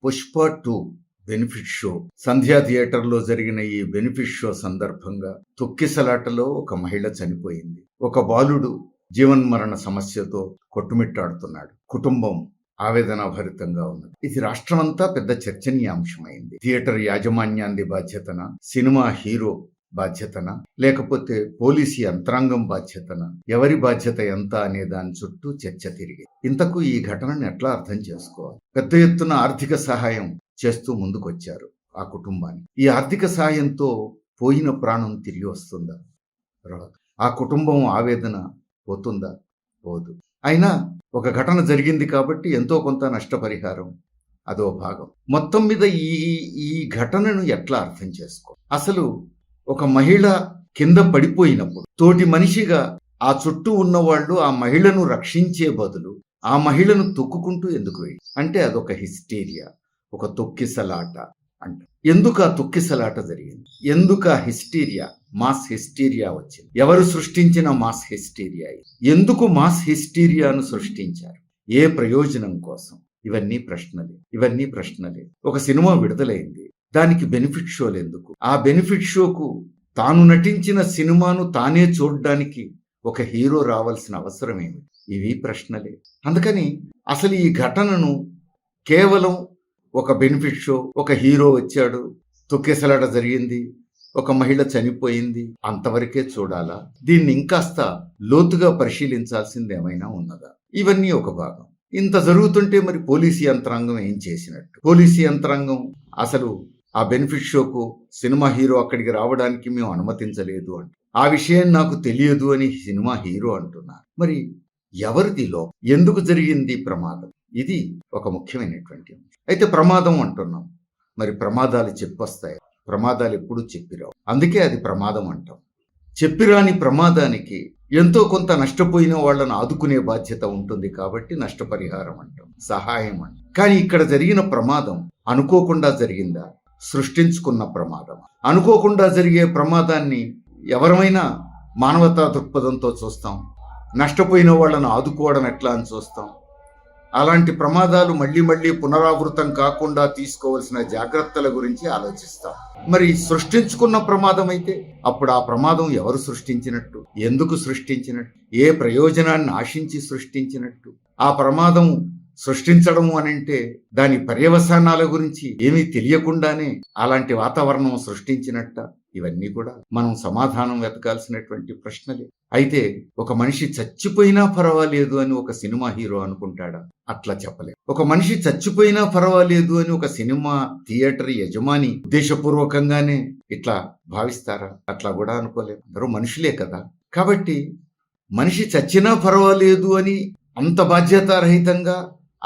Pushpa 2 benefit show సంధ్యా థియేటర్లో జరిగిన ఈ బెనిఫిట్ షో సందర్భంగా తొక్కిసలాటలో ఒక మహిళ చనిపోయింది. ఒక బాలుడు జీవన్మరణ సమస్యతో కొట్టుమిట్టాడుతున్నాడు. కుటుంబం ఆవేదనాభరితంగా ఉన్నది. ఇది రాష్ట్రమంతా పెద్ద చర్చనీయాంశమైంది. థియేటర్ యాజమాన్యాన్ని బాధ్యతన, సినిమా హీరో బాధ్యతన, లేకపోతే పోలీసు యంత్రాంగం బాధ్యతన, ఎవరి బాధ్యత ఎంత అనే దాని చుట్టూ చర్చ తిరిగి ఇంతకు ఈ ఘటనను ఎట్లా అర్థం చేసుకోవాలి? పెద్ద ఎత్తున ఆర్థిక సహాయం చేస్తూ ముందుకొచ్చారు ఆ కుటుంబాన్ని. ఈ ఆర్థిక సహాయంతో పోయిన ప్రాణం తిరిగి వస్తుందా? రాదు. ఆ కుటుంబం ఆవేదన పోతుందా? పోదు. అయినా ఒక ఘటన జరిగింది కాబట్టి ఎంతో కొంత నష్టపరిహారం అదో భాగం. మొత్తం మీద ఈ ఘటనను ఎట్లా అర్థం చేసుకో? అసలు ఒక మహిళ కింద పడిపోయినప్పుడు తోటి మనిషిగా ఆ చుట్టూ ఉన్నవాళ్ళు ఆ మహిళను రక్షించే బదులు ఆ మహిళను తొక్కుకుంటూ ఎందుకు వెళ్ళి అంటే అదొక హిస్టీరియా, ఒక తొక్కిసలాట అంట. ఎందుకు ఆ తొక్కిసలాట జరిగింది? ఎందుకు ఆ హిస్టీరియా, మాస్ హిస్టీరియా వచ్చింది? ఎవరు సృష్టించిన మాస్ హిస్టీరియా? ఎందుకు మాస్ హిస్టీరియాను సృష్టించారు? ఏ ప్రయోజనం కోసం? ఇవన్నీ ప్రశ్నలే. ఒక సినిమా విడుదలైంది, దానికి బెనిఫిట్ షోలు ఎందుకు? ఆ బెనిఫిట్ షోకు తాను నటించిన సినిమాను తానే చూడడానికి ఒక హీరో రావాల్సిన అవసరం ఏమి? ఇవి ప్రశ్నలే. అందుకని అసలు ఈ ఘటనను కేవలం ఒక బెనిఫిట్ షో, ఒక హీరో వచ్చాడు, తొక్కేసలాట జరిగింది, ఒక మహిళ చనిపోయింది, అంతవరకే చూడాలా? దీన్ని ఇంకాస్త లోతుగా పరిశీలించాల్సింది ఏమైనా ఉన్నదా? ఇవన్నీ ఒక భాగం. ఇంత జరుగుతుంటే మరి పోలీసు యంత్రాంగం ఏం చేసినట్టు? పోలీసు యంత్రాంగం అసలు ఆ బెనిఫిట్ షోకు సినిమా హీరో అక్కడికి రావడానికి మేము అనుమతించలేదు అంట. ఆ విషయం నాకు తెలియదు అని సినిమా హీరో అంటున్నారు. మరి ఎవరిదిలో ఎందుకు జరిగింది ప్రమాదం? ఇది ఒక ముఖ్యమైనటువంటి. అయితే ప్రమాదం అంటున్నాం, మరి ప్రమాదాలు చెప్పొస్తాయి. ప్రమాదాలు ఎప్పుడు చెప్పిరావు, అందుకే అది ప్రమాదం అంటాం. చెప్పిరాని ప్రమాదానికి ఎంతో కొంత నష్టపోయిన వాళ్ళను ఆదుకునే బాధ్యత ఉంటుంది కాబట్టి నష్టపరిహారం అంటాం, సహాయం అంటాం. కానీ ఇక్కడ జరిగిన ప్రమాదం అనుకోకుండా జరిగిందా? సృష్టించుకున్న ప్రమాదం. అనుకోకుండా జరిగే ప్రమాదాన్ని ఎవరమైనా మానవతా దృక్పథంతో చూస్తాం. నష్టపోయిన వాళ్ళను ఆదుకోవడం ఎట్లా అని చూస్తాం. అలాంటి ప్రమాదాలు మళ్ళీ మళ్ళీ పునరావృతం కాకుండా తీసుకోవాల్సిన జాగ్రత్తల గురించి ఆలోచిస్తాం. మరి సృష్టించుకున్న ప్రమాదం అయితే అప్పుడు ఆ ప్రమాదం ఎవరు సృష్టించినట్టు? ఎందుకు సృష్టించినట్టు? ఏ ప్రయోజనాన్ని ఆశించి సృష్టించినట్టు? ఆ ప్రమాదం సృష్టించడం అనంటే దాని పర్యవసానాల గురించి ఏమీ తెలియకుండానే అలాంటి వాతావరణం సృష్టించినట్ట? ఇవన్నీ కూడా మనం సమాధానం వెతకాల్సినటువంటి ప్రశ్నలే. అయితే ఒక మనిషి చచ్చిపోయినా పర్వాలేదు అని ఒక సినిమా హీరో అనుకుంటాడా? అట్లా చెప్పలేదు. ఒక మనిషి చచ్చిపోయినా పర్వాలేదు అని ఒక సినిమా థియేటర్ యజమాని ఉద్దేశపూర్వకంగానే ఇట్లా భావిస్తారా? అట్లా కూడా అనుకోలేదు. అందరూ మనుషులే కదా. కాబట్టి మనిషి చచ్చినా పర్వాలేదు అని అంత బాధ్యతారహితంగా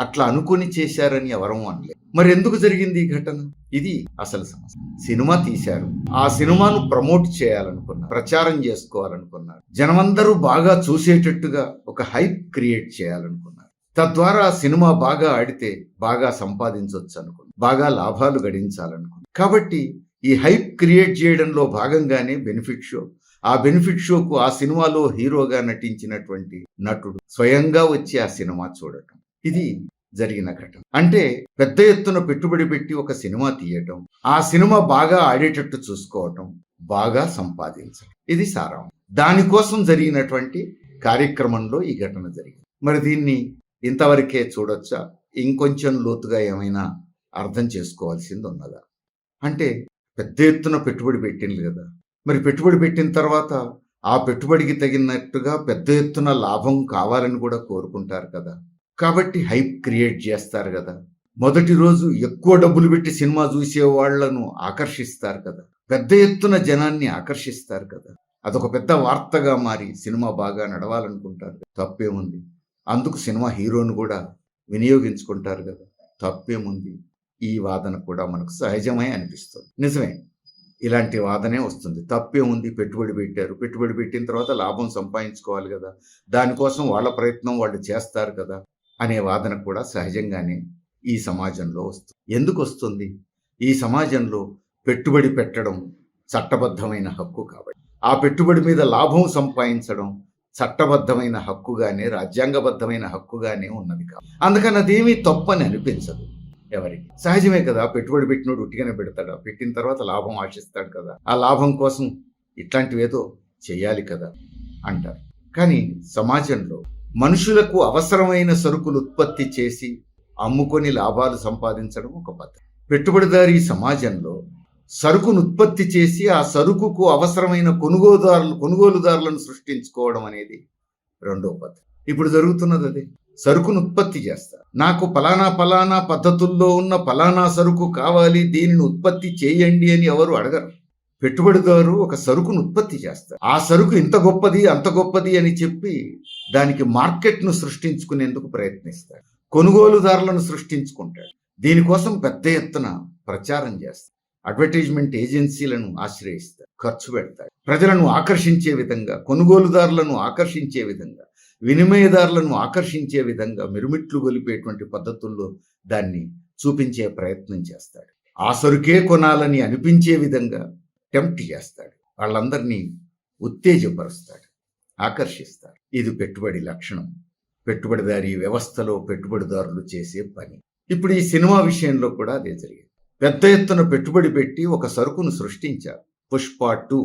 అట్లా అనుకుని చేశారని ఎవరూ అనలేదు. మరి ఎందుకు జరిగింది ఈ ఘటన? ఇది అసలు సమస్య. సినిమా తీశారు, ఆ సినిమాను ప్రమోట్ చేయాలనుకున్నారు, ప్రచారం చేసుకోవాలనుకున్నారు, జనమందరూ బాగా చూసేటట్టుగా ఒక హైప్ క్రియేట్ చేయాలనుకున్నారు. తద్వారా సినిమా బాగా ఆడితే బాగా సంపాదించవచ్చు అనుకున్నారు, బాగా లాభాలు గడించాలనుకున్నారు. కాబట్టి ఈ హైప్ క్రియేట్ చేయడంలో భాగంగానే బెనిఫిట్ షో. ఆ బెనిఫిట్ షోకు ఆ సినిమాలో హీరోగా నటించినటువంటి నటుడు స్వయంగా వచ్చి ఆ సినిమా చూడటం, ఇది జరిగిన ఘటన. అంటే పెద్ద ఎత్తున పెట్టుబడి పెట్టి ఒక సినిమా తీయటం, ఆ సినిమా బాగా ఆడేటట్టు చూసుకోవటం, బాగా సంపాదించడం, ఇది సారం. దానికోసం జరిగినటువంటి కార్యక్రమంలో ఈ ఘటన జరిగింది. మరి దీన్ని ఇంతవరకే చూడొచ్చా? ఇంకొంచెం లోతుగా ఏమైనా అర్థం చేసుకోవాల్సింది ఉన్నదా? అంటే పెద్ద ఎత్తున పెట్టుబడి పెట్టింది కదా. మరి పెట్టుబడి పెట్టిన తర్వాత ఆ పెట్టుబడికి తగినట్టుగా పెద్ద ఎత్తున లాభం కావాలని కూడా కోరుకుంటారు కదా. కాబట్టి హైప్ క్రియేట్ చేస్తారు కదా. మొదటి రోజు ఎక్కువ డబ్బులు పెట్టి సినిమా చూసే వాళ్లను ఆకర్షిస్తారు కదా. పెద్ద ఎత్తున జనాన్ని ఆకర్షిస్తారు కదా. అదొక పెద్ద వార్తగా మారి సినిమా బాగా నడవాలనుకుంటారు. తప్పేముంది? అందుకు సినిమా హీరోను కూడా వినియోగించుకుంటారు కదా. తప్పేముంది? ఈ వాదన కూడా మనకు సహజమే అనిపిస్తుంది. నిజమే, ఇలాంటి వాదనే వస్తుంది. తప్పేముంది? పెట్టుబడి పెట్టారు, పెట్టుబడి పెట్టిన తర్వాత లాభం సంపాదించుకోవాలి కదా, దానికోసం వాళ్ళ ప్రయత్నం వాళ్ళు చేస్తారు కదా అనే వాదన కూడా సహజంగానే ఈ సమాజంలో వస్తుంది. ఎందుకు వస్తుంది? ఈ సమాజంలో పెట్టుబడి పెట్టడం చట్టబద్ధమైన హక్కు కాబట్టి, ఆ పెట్టుబడి మీద లాభం సంపాదించడం చట్టబద్ధమైన హక్కుగానే, రాజ్యాంగబద్ధమైన హక్కుగానే ఉన్నది కాబట్టి అందుకని అదేమీ తప్పని అనిపించదు. ఎవరికి? సహజమే కదా, పెట్టుబడి పెట్టినోడు ఉట్టిగానే పెడతాడా? పెట్టిన తర్వాత లాభం ఆశిస్తాడు కదా, ఆ లాభం కోసం ఇట్లాంటివేదో చెయ్యాలి కదా అంటారు. కానీ సమాజంలో మనుషులకు అవసరమైన సరుకులు ఉత్పత్తి చేసి అమ్ముకొని లాభాలు సంపాదించడం ఒక పద్ధతి. పెట్టుబడిదారీ సమాజంలో సరుకును ఉత్పత్తి చేసి ఆ సరుకుకు అవసరమైన కొనుగోలుదారులను సృష్టించుకోవడం అనేది రెండో పద్ధతి. ఇప్పుడు జరుగుతున్నది అదే. సరుకును ఉత్పత్తి చేస్తారు. నాకు పలానా పద్ధతుల్లో ఉన్న పలానా సరుకు కావాలి, దీనిని ఉత్పత్తి చేయండి అని ఎవరు అడగరు. పెట్టుబడిదారు ఒక సరుకును ఉత్పత్తి చేస్తారు. ఆ సరుకు ఇంత గొప్పది అంత గొప్పది అని చెప్పి దానికి మార్కెట్ను సృష్టించుకునేందుకు ప్రయత్నిస్తాడు. కొనుగోలుదారులను సృష్టించుకుంటాడు. దీనికోసం పెద్ద ఎత్తున ప్రచారం చేస్తాడు. అడ్వర్టైజ్మెంట్ ఏజెన్సీలను ఆశ్రయిస్తాడు, ఖర్చు పెడతాడు. ప్రజలను ఆకర్షించే విధంగా, కొనుగోలుదారులను ఆకర్షించే విధంగా, వినిమయదారులను ఆకర్షించే విధంగా మిరుమిట్లు గొలిపేటువంటి పద్ధతుల్లో దాన్ని చూపించే ప్రయత్నం చేస్తాడు. ఆ సరుకే కొనాలని అనిపించే విధంగా టెంప్ట్ చేస్తాడు. వాళ్ళందరినీ ఉత్తేజపరుస్తాడు, ఆకర్షిస్తాడు. ఇది పెట్టుబడి లక్షణం. పెట్టుబడిదారీ వ్యవస్థలో పెట్టుబడిదారులు చేసే పని. ఇప్పుడు ఈ సినిమా విషయంలో కూడా అదే జరిగింది. పెద్ద ఎత్తున పెట్టుబడి పెట్టి ఒక సరుకును సృష్టించారు. పుష్ప 2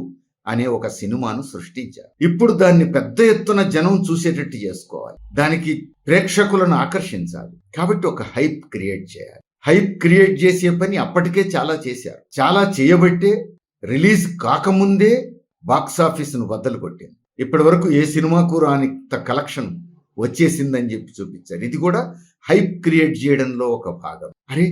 అనే ఒక సినిమాను సృష్టించారు. ఇప్పుడు దాన్ని పెద్ద ఎత్తున జనం చూసేటట్టు చేసుకోవాలి, దానికి ప్రేక్షకులను ఆకర్షించాలి. కాబట్టి ఒక హైప్ క్రియేట్ చేయాలి. హైప్ క్రియేట్ చేసే పని అప్పటికే చాలా చేశారు. చాలా చేయబట్టే రిలీజ్ కాకముందే బాక్సాఫీస్ను బద్దలు కొట్టింది. ఇప్పటి వరకు ఏ సినిమాకు రానింత కలెక్షన్ వచ్చేసిందని చెప్పి చూపించారు. ఇది కూడా హైప్ క్రియేట్ చేయడంలో ఒక భాగం. అరే,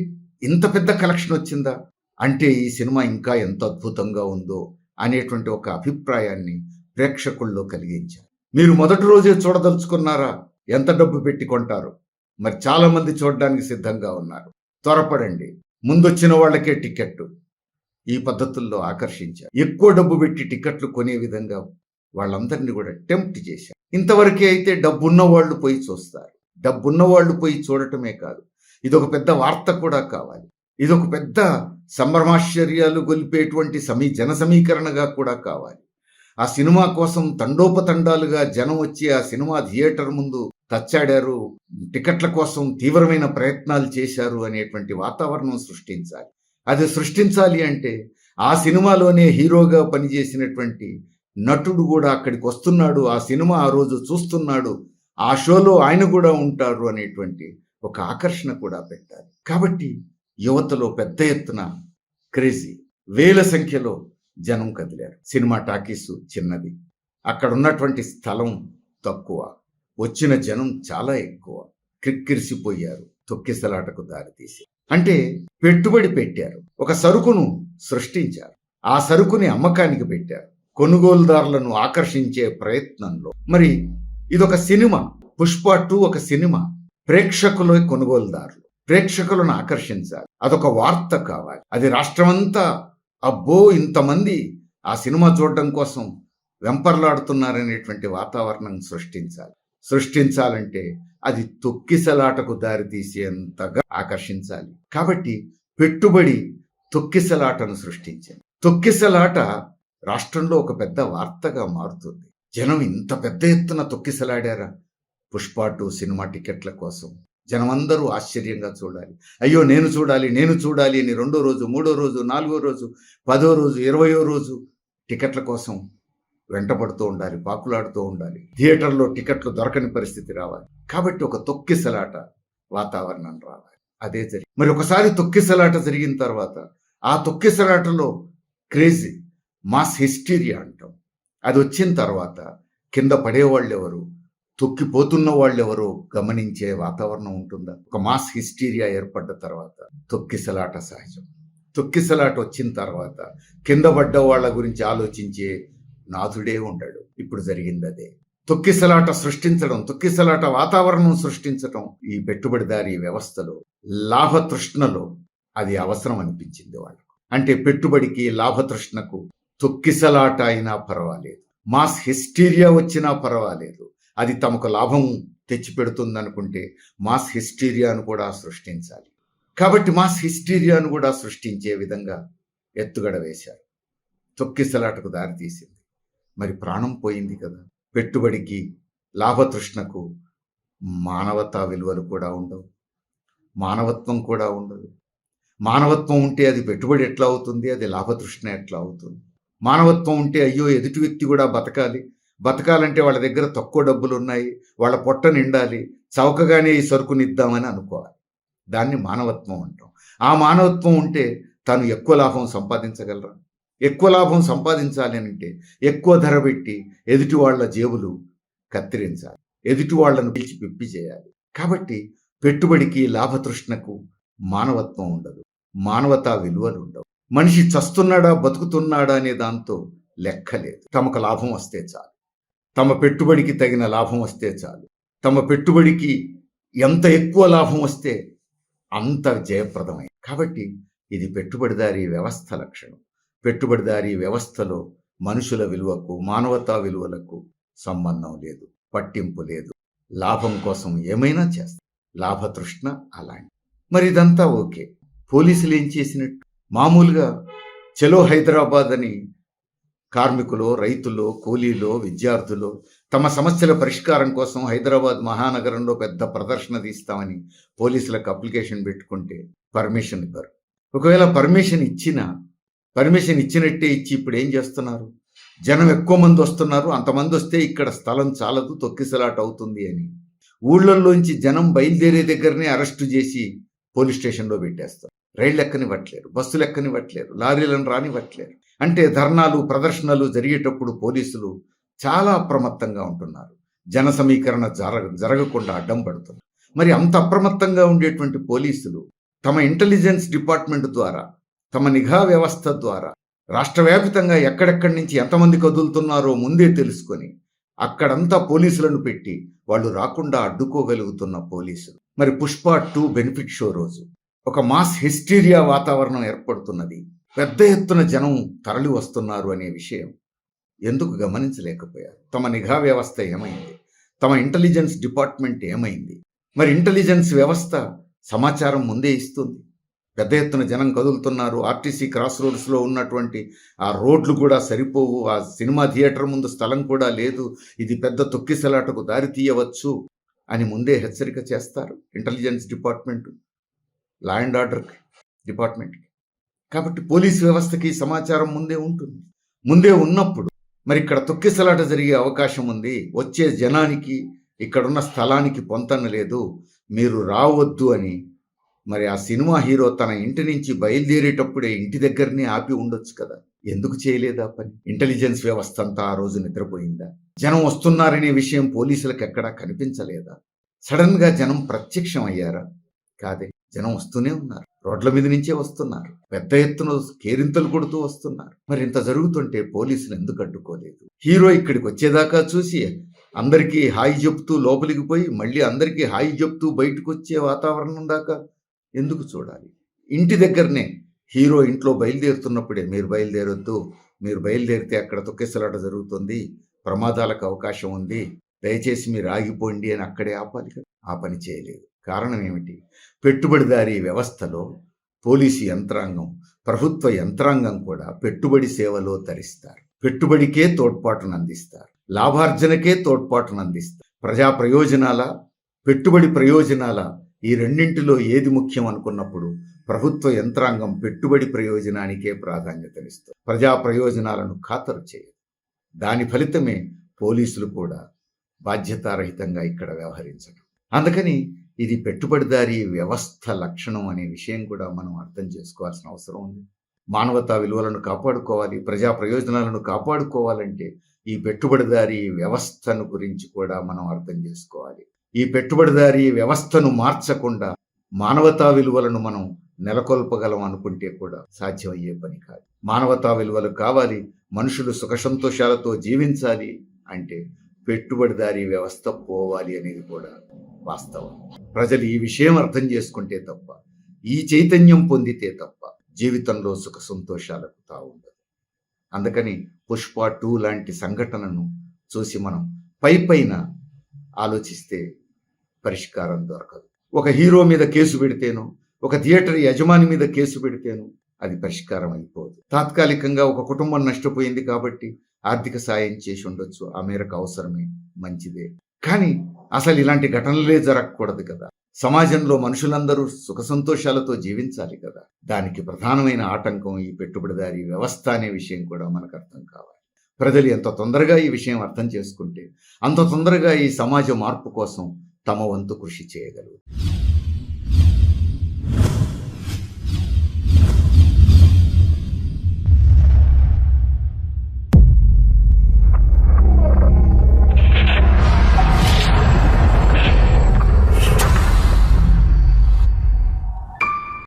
ఇంత పెద్ద కలెక్షన్ వచ్చిందా అంటే ఈ సినిమా ఇంకా ఎంత అద్భుతంగా ఉందో అనేటువంటి ఒక అభిప్రాయాన్ని ప్రేక్షకుల్లో కలిగించారు. మీరు మొదటి రోజే చూడదలుచుకున్నారా? ఎంత డబ్బు పెట్టి కొంటారు? మరి చాలా మంది చూడడానికి సిద్ధంగా ఉన్నారు. త్వరపడండి, ముందొచ్చిన వాళ్ళకే టికెట్. ఈ పద్ధతుల్లో ఆకర్షించారు. ఎక్కువ డబ్బు పెట్టి టికెట్లు కొనే విధంగా వాళ్ళందరినీ కూడా టెంప్ట్ చేశారు. ఇంతవరకే అయితే డబ్బున్న వాళ్ళు పోయి చూస్తారు. డబ్బున్న వాళ్ళు పోయి చూడటమే కాదు, ఇదొక పెద్ద వార్త కూడా కావాలి. ఇదొక పెద్ద సంభ్రమాశ్చర్యాలు గొలిపేటువంటి జన సమీకరణగా కూడా కావాలి. ఆ సినిమా కోసం తండోపతండాలుగా జనం వచ్చి ఆ సినిమా థియేటర్ ముందు తచ్చాడారు, టికెట్ల కోసం తీవ్రమైన ప్రయత్నాలు చేశారు అనేటువంటి వాతావరణం సృష్టించాలి. అది సృష్టించాలి అంటే ఆ సినిమాలోనే హీరోగా పనిచేసినటువంటి నటుడు కూడా అక్కడికి వస్తున్నాడు, ఆ సినిమా ఆ రోజు చూస్తున్నాడు, ఆ షోలో ఆయన కూడా ఉంటారు అనేటువంటి ఒక ఆకర్షణ కూడా పెట్టాలి. కాబట్టి యువతలో పెద్ద ఎత్తున క్రేజీ, వేల సంఖ్యలో జనం కదిలారు. సినిమా టాకీసు చిన్నది, అక్కడ ఉన్నటువంటి స్థలం తక్కువ, వచ్చిన జనం చాలా ఎక్కువ. క్రిక్కిరిసిపోయారు, తొక్కిసలాటకు దారితీసి. అంటే పెట్టుబడి పెట్టారు, ఒక సరుకును సృష్టించారు, ఆ సరుకుని అమ్మకానికి పెట్టారు, కొనుగోలుదారులను ఆకర్షించే ప్రయత్నంలో. మరి ఇదొక సినిమా, పుష్ప 2 ఒక సినిమా. ప్రేక్షకుల కొనుగోలుదారులు, ప్రేక్షకులను ఆకర్షించాలి. అదొక వార్త కావాలి. అది రాష్ట్రమంతా అబ్బో ఇంతమంది ఆ సినిమా చూడడం కోసం వెంపర్లాడుతున్నారనేటువంటి వాతావరణం సృష్టించాలంటే అది తొక్కిసలాటకు దారితీసేంతగా ఆకర్షించాలి. కాబట్టి పెట్టుబడి తొక్కిసలాటను సృష్టించింది. తొక్కిసలాట రాష్ట్రంలో ఒక పెద్ద వార్తగా మారుతుంది. జనం ఇంత పెద్ద ఎత్తున తొక్కిసలాడారా పుష్ప 2 సినిమా టికెట్ల కోసం? జనమందరూ ఆశ్చర్యంగా చూడాలి, అయ్యో నేను చూడాలి అని 2వ రోజు, 3వ రోజు, 4వ రోజు, 10వ రోజు, 20వ రోజు టికెట్ల కోసం వెంటపడుతూ ఉండాలి, పాకులాడుతూ ఉండాలి. థియేటర్లో టికెట్లు దొరకని పరిస్థితి రావాలి. కాబట్టి ఒక తొక్కిసలాట వాతావరణం రావాలి. అదే జరిగింది. మరి ఒకసారి తొక్కిసలాట జరిగిన తర్వాత ఆ తొక్కిసలాటలో క్రేజీ, మాస్ హిస్టీరియా అంటాం, అది వచ్చిన తర్వాత కింద పడేవాళ్ళు ఎవరు, తొక్కిపోతున్న వాళ్ళెవరో గమనించే వాతావరణం ఉంటుందా? ఒక మాస్ హిస్టీరియా ఏర్పడ్డ తర్వాత తొక్కిసలాట సహజం. తొక్కిసలాట వచ్చిన తర్వాత కింద పడ్డ వాళ్ళ గురించి ఆలోచించే నాథుడే ఉండడు. ఇప్పుడు జరిగింది అదే. తొక్కిసలాట సృష్టించడం, తొక్కిసలాట వాతావరణం సృష్టించడం ఈ పెట్టుబడిదారీ వ్యవస్థలో, లాభతృష్ణలో అది అవసరం అనిపించింది వాళ్ళకు. అంటే పెట్టుబడికి, లాభతృష్ణకు తొక్కిసలాట అయినా పర్వాలేదు, మాస్ హిస్టీరియా వచ్చినా పర్వాలేదు, అది తమకు లాభం తెచ్చిపెడుతుందనుకుంటే మాస్ హిస్టీరియాను కూడా సృష్టించాలి. కాబట్టి మాస్ హిస్టీరియాను కూడా సృష్టించే విధంగా ఎత్తుగడ వేశారు. తొక్కిసలాటకు దారితీసింది. మరి ప్రాణం పోయింది కదా. పెట్టుబడికి, లాభతృష్ణకు మానవతా విలువలు కూడా ఉండవు. మానవత్వం కూడా ఉండదు. మానవత్వం ఉంటే అది పెట్టుబడి ఎట్లా అవుతుంది? అది లాభతృష్ణ ఎట్లా అవుతుంది? మానవత్వం ఉంటే అయ్యో ఎదుటి వ్యక్తి కూడా బతకాలి, బతకాలంటే వాళ్ళ దగ్గర తక్కువ డబ్బులున్నాయి, వాళ్ళ పొట్ట నిండాలి, చౌకగానే ఈ సరుకునిద్దామని అనుకోవాలి. దాన్ని మానవత్వం అంటాం. ఆ మానవత్వం ఉంటే తను ఎక్కువ లాభం సంపాదించగలరా? ఎక్కువ లాభం సంపాదించాలి అని అంటే ఎక్కువ ధర పెట్టి ఎదుటి వాళ్ళ జేబులు కత్తిరించాలి, ఎదుటి వాళ్ళను పిలిచి పిప్పి చేయాలి. కాబట్టి పెట్టుబడికి లాభతృష్ణకు మానవత్వం ఉండదు, మానవతా విలువలు ఉండవు. మనిషి చస్తున్నాడా బతుకుతున్నాడా అనే దాంతో లెక్కలేదు. తమకు లాభం వస్తే చాలు, తమ పెట్టుబడికి తగిన లాభం వస్తే చాలు, తమ పెట్టుబడికి ఎంత ఎక్కువ లాభం వస్తే అంత జయప్రదమై. కాబట్టి ఇది పెట్టుబడిదారీ వ్యవస్థ లక్షణం. పెట్టుబడిదారీ వ్యవస్థలో మనుషుల విలువకు, మానవతా విలువలకు సంబంధం లేదు, పట్టింపు లేదు. లాభం కోసం ఏమైనా చేస్తారు. లాభతృష్ణ అలాంటి. మరి ఇదంతా ఓకే. పోలీసులు ఏం చేసినట్టు? మామూలుగా చలో హైదరాబాద్ అని కార్మికులు, రైతులు, కూలీలు, విద్యార్థులు తమ సమస్యల పరిష్కారం కోసం హైదరాబాద్ మహానగరంలో పెద్ద ప్రదర్శన తీస్తామని పోలీసులకు అప్లికేషన్ పెట్టుకుంటే పర్మిషన్ ఇవ్వరు. ఒకవేళ పర్మిషన్ ఇచ్చినట్టే ఇచ్చి ఇప్పుడు ఏం చేస్తున్నారు? జనం ఎక్కువ మంది వస్తున్నారు, అంతమంది వస్తే ఇక్కడ స్థలం చాలదు, తొక్కిసలాట అవుతుంది అని ఊళ్ళల్లోంచి జనం బయలుదేరే దగ్గరనే అరెస్టు చేసి పోలీస్ స్టేషన్లో పెట్టేస్తారు. రైళ్ళు ఎక్కనివ్వట్లేరు, బస్సులు ఎక్కనివ్వట్లేరు, లారీలను రానివ్వట్లేరు. అంటే ధర్నాలు, ప్రదర్శనలు జరిగేటప్పుడు పోలీసులు చాలా అప్రమత్తంగా ఉంటున్నారు. జన సమీకరణ జరగకుండా అడ్డం పడుతున్నారు. మరి అంత అప్రమత్తంగా ఉండేటువంటి పోలీసులు తమ ఇంటెలిజెన్స్ డిపార్ట్మెంట్ ద్వారా, తమ నిఘా వ్యవస్థ ద్వారా రాష్ట్ర వ్యాపితంగా ఎక్కడెక్కడి నుంచి ఎంతమంది కదులుతున్నారో ముందే తెలుసుకొని అక్కడంతా పోలీసులను పెట్టి వాళ్ళు రాకుండా అడ్డుకోగలుగుతున్న పోలీసులు. మరి పుష్ప 2 బెనిఫిట్ షో రోజు ఒక మాస్ హిస్టీరియా వాతావరణం ఏర్పడుతున్నది, పెద్ద ఎత్తున జనం తరలి వస్తున్నారు అనే విషయం ఎందుకు గమనించలేకపోయారు? తమ నిఘా వ్యవస్థ ఏమైంది? తమ ఇంటెలిజెన్స్ డిపార్ట్మెంట్ ఏమైంది? మరి ఇంటెలిజెన్స్ వ్యవస్థ సమాచారం ముందే ఇస్తుంది. పెద్ద ఎత్తున జనం కదులుతున్నారు, ఆర్టీసీ క్రాస్ రోడ్స్లో ఉన్నటువంటి ఆ రోడ్లు కూడా సరిపోవు, ఆ సినిమా థియేటర్ ముందు స్థలం కూడా లేదు, ఇది పెద్ద తొక్కిసలాటకు దారి తీయవచ్చు అని ముందే హెచ్చరిక చేస్తారు intelligence department, law and order డిపార్ట్మెంట్కి. కాబట్టి పోలీస్ వ్యవస్థకి సమాచారం ముందే ఉంటుంది. ముందే ఉన్నప్పుడు మరి ఇక్కడ తొక్కిసలాట జరిగే అవకాశం ఉంది, వచ్చే జనానికి ఇక్కడున్న స్థలానికి పొంతన లేదు, మీరు రావద్దు అని మరి ఆ సినిమా హీరో తన ఇంటి నుంచి బయలుదేరేటప్పుడే ఇంటి దగ్గరనే ఆపి ఉండొచ్చు కదా. ఎందుకు చేయలేదా పని? ఇంటెలిజెన్స్ వ్యవస్థ అంతా ఆ రోజు నిద్రపోయిందా? జనం వస్తున్నారనే విషయం పోలీసులకు ఎక్కడా కనిపించలేదా? సడన్ గా జనం ప్రత్యక్షం అయ్యారా? కాదే, జనం వస్తూనే ఉన్నారు, రోడ్ల మీద నుంచే వస్తున్నారు, పెద్ద ఎత్తున కేరింతలు కొడుతూ వస్తున్నారు. మరి ఇంత జరుగుతుంటే పోలీసులు ఎందుకు అడ్డుకోలేదు? హీరో ఇక్కడికి వచ్చేదాకా చూసి అందరికీ హాయి చెప్తూ లోపలికి పోయి మళ్ళీ అందరికీ హాయి చెప్తూ బయటకు వచ్చే వాతావరణం దాకా ఎందుకు చూడాలి? ఇంటి దగ్గరనే హీరో ఇంట్లో బయలుదేరుతున్నప్పుడే మీరు బయలుదేరొద్దు, మీరు బయలుదేరితే అక్కడ తొక్కిసలాట జరుగుతుంది, ప్రమాదాలకు అవకాశం ఉంది, దయచేసి మీరు ఆగిపోండి అని అక్కడే ఆపాలి కదా. ఆ పని చేయలేదు. కారణం ఏమిటి? పెట్టుబడిదారీ వ్యవస్థలో పోలీసు యంత్రాంగం, ప్రభుత్వ యంత్రాంగం కూడా పెట్టుబడి సేవలో తరిస్తారు, పెట్టుబడికే తోడ్పాటును అందిస్తారు, లాభార్జనకే తోడ్పాటును అందిస్తారు. ప్రజా ప్రయోజనాల, పెట్టుబడి ప్రయోజనాల ఈ రెండింటిలో ఏది ముఖ్యం అనుకున్నప్పుడు ప్రభుత్వ యంత్రాంగం పెట్టుబడి ప్రయోజనానికే ప్రాధాన్యతనిస్తుంది, ప్రజా ప్రయోజనాలను ఖాతరు చేయదు. దాని ఫలితమే పోలీసులు కూడా బాధ్యతారహితంగా ఇక్కడ వ్యవహరించడం. అందుకని ఇది పెట్టుబడిదారీ వ్యవస్థ లక్షణం అనే విషయం కూడా మనం అర్థం చేసుకోవాల్సిన అవసరం ఉంది. మానవతా విలువలను కాపాడుకోవాలి, ప్రజా ప్రయోజనాలను కాపాడుకోవాలంటే ఈ పెట్టుబడిదారీ వ్యవస్థను గురించి కూడా మనం అర్థం చేసుకోవాలి. ఈ పెట్టుబడిదారీ వ్యవస్థను మార్చకుండా మానవతా విలువలను మనం నెలకొల్పగలం అనుకుంటే కూడా సాధ్యమయ్యే పని కాదు. మానవతా విలువలు కావాలి, మనుషులు సుఖ సంతోషాలతో జీవించాలి అంటే పెట్టుబడిదారీ వ్యవస్థ పోవాలి అనేది కూడా వాస్తవం. ప్రజలు ఈ విషయం అర్థం చేసుకుంటే తప్ప, ఈ చైతన్యం పొందితే తప్ప జీవితంలో సుఖ సంతోషాలకు తావుండదు. అందుకని పుష్ప 2 లాంటి సంఘటనను చూసి మనం పైన ఆలోచిస్తే పరిష్కారం దొరకదు. ఒక హీరో మీద కేసు పెడితేనో, ఒక థియేటర్ యజమాని మీద కేసు పెడితేనో అది పరిష్కారం అయిపోదు. తాత్కాలికంగా ఒక కుటుంబం నష్టపోయింది కాబట్టి ఆర్థిక సాయం చేసి ఉండొచ్చు, ఆ మేరకు అవసరమే, మంచిదే. కానీ అసలు ఇలాంటి ఘటనలే జరగకూడదు కదా. సమాజంలో మనుషులందరూ సుఖ సంతోషాలతో జీవించాలి కదా. దానికి ప్రధానమైన ఆటంకం ఈ పెట్టుబడిదారీ వ్యవస్థ అనే విషయం కూడా మనకు అర్థం కావాలి. ప్రజలు ఎంత తొందరగా ఈ విషయం అర్థం చేసుకుంటే అంత తొందరగా ఈ సమాజ మార్పు కోసం తమ వంతు కృషి చేయగలరు.